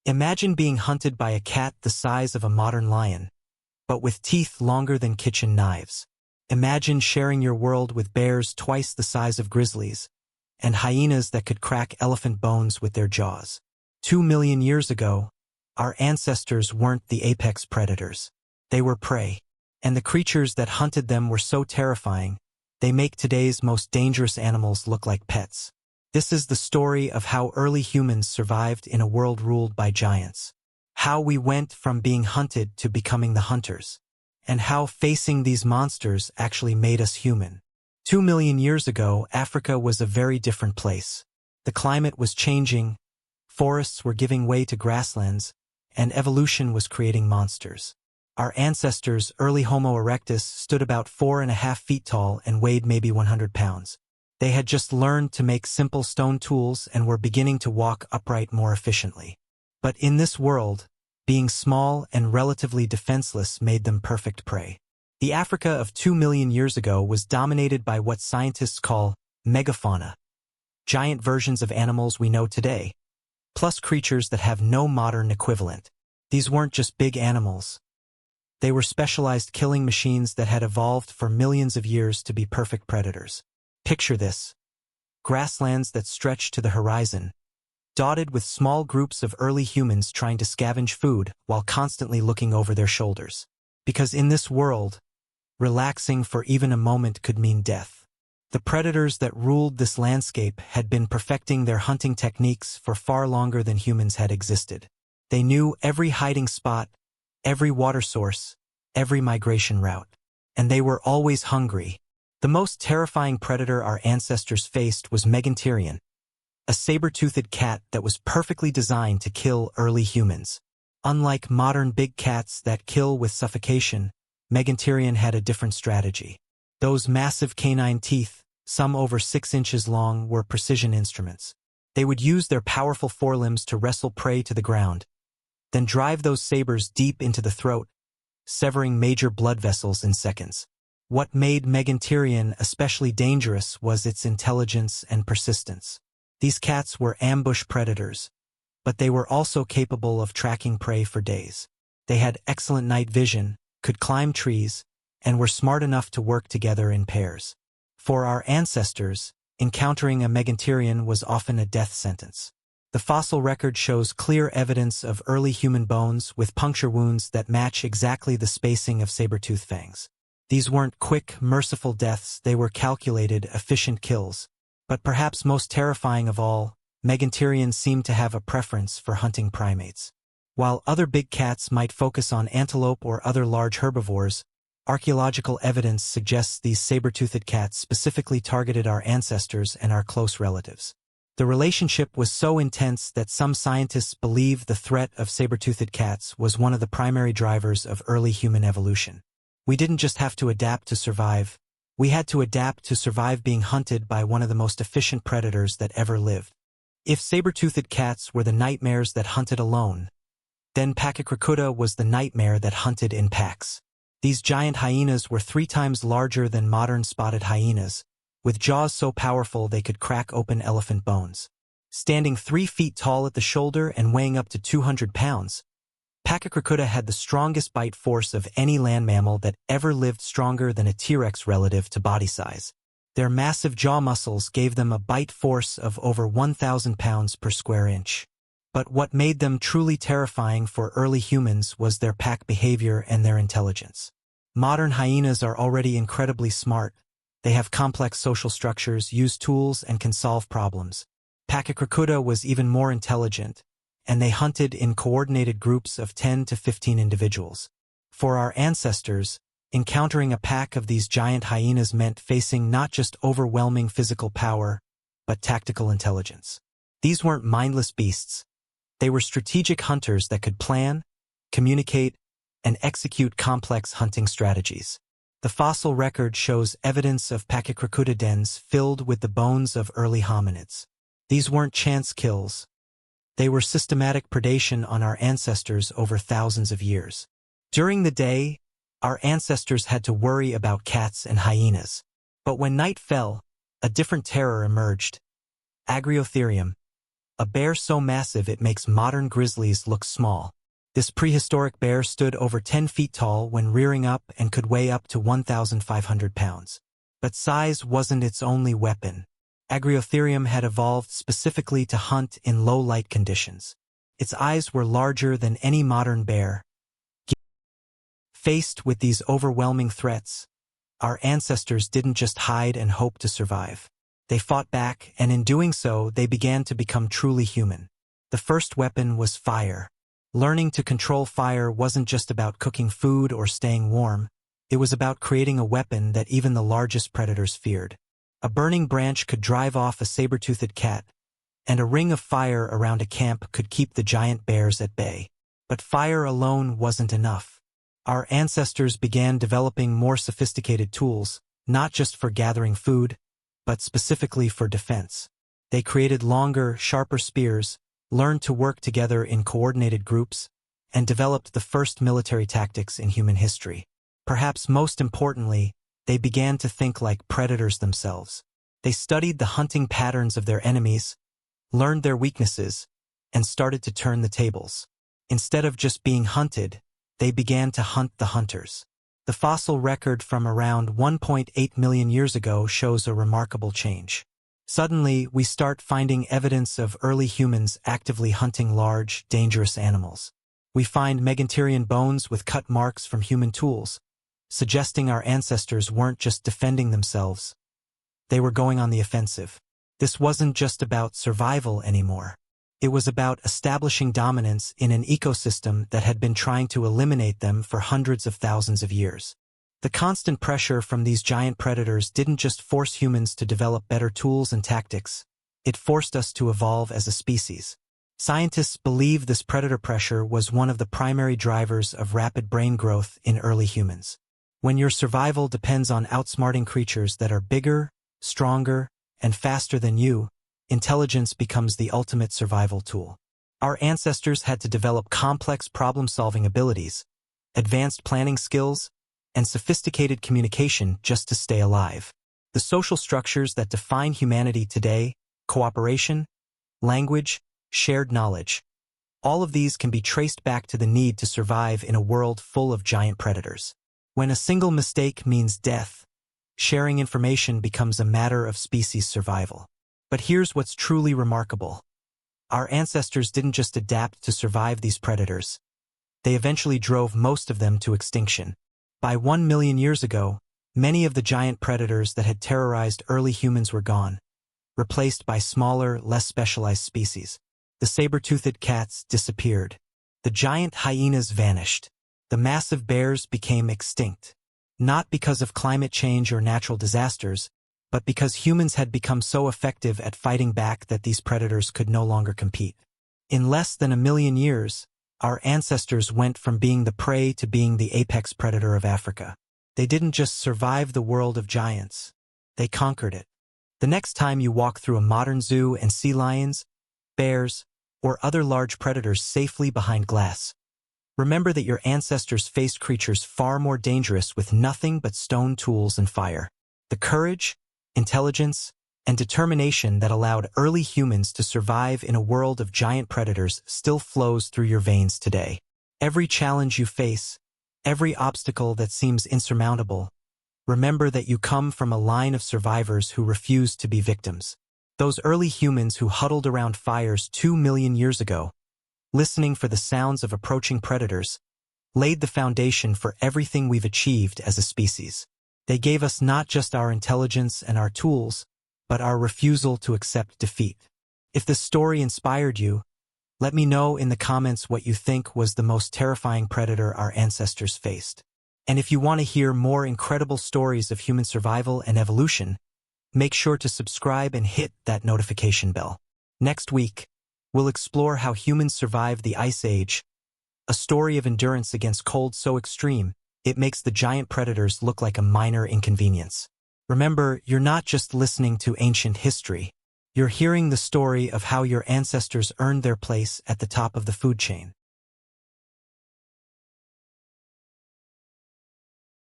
Imagine being hunted by a cat the size of a modern lion, but with teeth longer than kitchen knives. Imagine sharing your world with bears twice the size of grizzlies, and hyenas that could crack elephant bones with their jaws. 2 million years ago, our ancestors weren't the apex predators. They were prey, and the creatures that hunted them were so terrifying, they make today's most dangerous animals look like pets. This is the story of how early humans survived in a world ruled by giants. How we went from being hunted to becoming the hunters. And how facing these monsters actually made us human. 2 million years ago, Africa was a very different place. The climate was changing, forests were giving way to grasslands, and evolution was creating monsters. Our ancestors, early Homo erectus, stood about 4.5 feet tall and weighed maybe 100 pounds. They had just learned to make simple stone tools and were beginning to walk upright more efficiently. But in this world, being small and relatively defenseless made them perfect prey. The Africa of 2 million years ago was dominated by what scientists call megafauna, giant versions of animals we know today, plus creatures that have no modern equivalent. These weren't just big animals. They were specialized killing machines that had evolved for millions of years to be perfect predators. Picture this: grasslands that stretch to the horizon, dotted with small groups of early humans trying to scavenge food while constantly looking over their shoulders. Because in this world, relaxing for even a moment could mean death. The predators that ruled this landscape had been perfecting their hunting techniques for far longer than humans had existed. They knew every hiding spot, every water source, every migration route. And they were always hungry. The most terrifying predator our ancestors faced was Megantereon, a saber-toothed cat that was perfectly designed to kill early humans. Unlike modern big cats that kill with suffocation, Megantereon had a different strategy. Those massive canine teeth, some over 6 inches long, were precision instruments. They would use their powerful forelimbs to wrestle prey to the ground, then drive those sabers deep into the throat, severing major blood vessels in seconds. What made Megantereon especially dangerous was its intelligence and persistence. These cats were ambush predators, but they were also capable of tracking prey for days. They had excellent night vision, could climb trees, and were smart enough to work together in pairs. For our ancestors, encountering a Megantereon was often a death sentence. The fossil record shows clear evidence of early human bones with puncture wounds that match exactly the spacing of saber-tooth fangs. These weren't quick, merciful deaths, they were calculated, efficient kills. But perhaps most terrifying of all, Megantereon seemed to have a preference for hunting primates. While other big cats might focus on antelope or other large herbivores, archaeological evidence suggests these saber-toothed cats specifically targeted our ancestors and our close relatives. The relationship was so intense that some scientists believe the threat of saber-toothed cats was one of the primary drivers of early human evolution. We didn't just have to adapt to survive, we had to adapt to survive being hunted by one of the most efficient predators that ever lived. If saber-toothed cats were the nightmares that hunted alone, then Pachycracuta was the nightmare that hunted in packs. These giant hyenas were 3 times larger than modern spotted hyenas, with jaws so powerful they could crack open elephant bones. Standing 3 feet tall at the shoulder and weighing up to 200 pounds, Pachycracuta had the strongest bite force of any land mammal that ever lived, stronger than a T-Rex relative to body size. Their massive jaw muscles gave them a bite force of over 1,000 pounds per square inch. But what made them truly terrifying for early humans was their pack behavior and their intelligence. Modern hyenas are already incredibly smart. They have complex social structures, use tools, and can solve problems. Pachycracuta was even more intelligent, and they hunted in coordinated groups of 10 to 15 individuals. For our ancestors, encountering a pack of these giant hyenas meant facing not just overwhelming physical power, but tactical intelligence. These weren't mindless beasts. They were strategic hunters that could plan, communicate, and execute complex hunting strategies. The fossil record shows evidence of Pachycracuta dens filled with the bones of early hominids. These weren't chance kills. They were systematic predation on our ancestors over thousands of years. During the day, our ancestors had to worry about cats and hyenas. But when night fell, a different terror emerged: Agriotherium, a bear so massive it makes modern grizzlies look small. This prehistoric bear stood over 10 feet tall when rearing up and could weigh up to 1,500 pounds. But size wasn't its only weapon. Agriotherium had evolved specifically to hunt in low light conditions. Its eyes were larger than any modern bear. Faced with these overwhelming threats, our ancestors didn't just hide and hope to survive. They fought back, and in doing so, they began to become truly human. The first weapon was fire. Learning to control fire wasn't just about cooking food or staying warm. It was about creating a weapon that even the largest predators feared. A burning branch could drive off a saber-toothed cat, and a ring of fire around a camp could keep the giant bears at bay. But fire alone wasn't enough. Our ancestors began developing more sophisticated tools, not just for gathering food, but specifically for defense. They created longer, sharper spears, learned to work together in coordinated groups, and developed the first military tactics in human history. Perhaps most importantly, they began to think like predators themselves. They studied the hunting patterns of their enemies, learned their weaknesses, and started to turn the tables. Instead of just being hunted, they began to hunt the hunters. The fossil record from around 1.8 million years ago shows a remarkable change. Suddenly, we start finding evidence of early humans actively hunting large, dangerous animals. We find Megantereon bones with cut marks from human tools, suggesting our ancestors weren't just defending themselves. They were going on the offensive. This wasn't just about survival anymore. It was about establishing dominance in an ecosystem that had been trying to eliminate them for hundreds of thousands of years. The constant pressure from these giant predators didn't just force humans to develop better tools and tactics. It forced us to evolve as a species. Scientists believe this predator pressure was one of the primary drivers of rapid brain growth in early humans. When your survival depends on outsmarting creatures that are bigger, stronger, and faster than you, intelligence becomes the ultimate survival tool. Our ancestors had to develop complex problem-solving abilities, advanced planning skills, and sophisticated communication just to stay alive. The social structures that define humanity today, cooperation, language, shared knowledge, all of these can be traced back to the need to survive in a world full of giant predators. When a single mistake means death, sharing information becomes a matter of species survival. But here's what's truly remarkable. Our ancestors didn't just adapt to survive these predators. They eventually drove most of them to extinction. By 1 million years ago, many of the giant predators that had terrorized early humans were gone, replaced by smaller, less specialized species. The saber-toothed cats disappeared. The giant hyenas vanished. The massive bears became extinct. Not because of climate change or natural disasters, but because humans had become so effective at fighting back that these predators could no longer compete. In less than 1 million years, our ancestors went from being the prey to being the apex predator of Africa. They didn't just survive the world of giants, they conquered it. The next time you walk through a modern zoo and see lions, bears, or other large predators safely behind glass, remember that your ancestors faced creatures far more dangerous with nothing but stone tools and fire. The courage, intelligence, and determination that allowed early humans to survive in a world of giant predators still flows through your veins today. Every challenge you face, every obstacle that seems insurmountable, remember that you come from a line of survivors who refused to be victims. Those early humans who huddled around fires 2 million years ago, listening for the sounds of approaching predators, laid the foundation for everything we've achieved as a species. They gave us not just our intelligence and our tools, but our refusal to accept defeat. If this story inspired you, let me know in the comments what you think was the most terrifying predator our ancestors faced. And if you want to hear more incredible stories of human survival and evolution, make sure to subscribe and hit that notification bell. Next week, we'll explore how humans survived the Ice Age, a story of endurance against cold so extreme, it makes the giant predators look like a minor inconvenience. Remember, you're not just listening to ancient history. You're hearing the story of how your ancestors earned their place at the top of the food chain.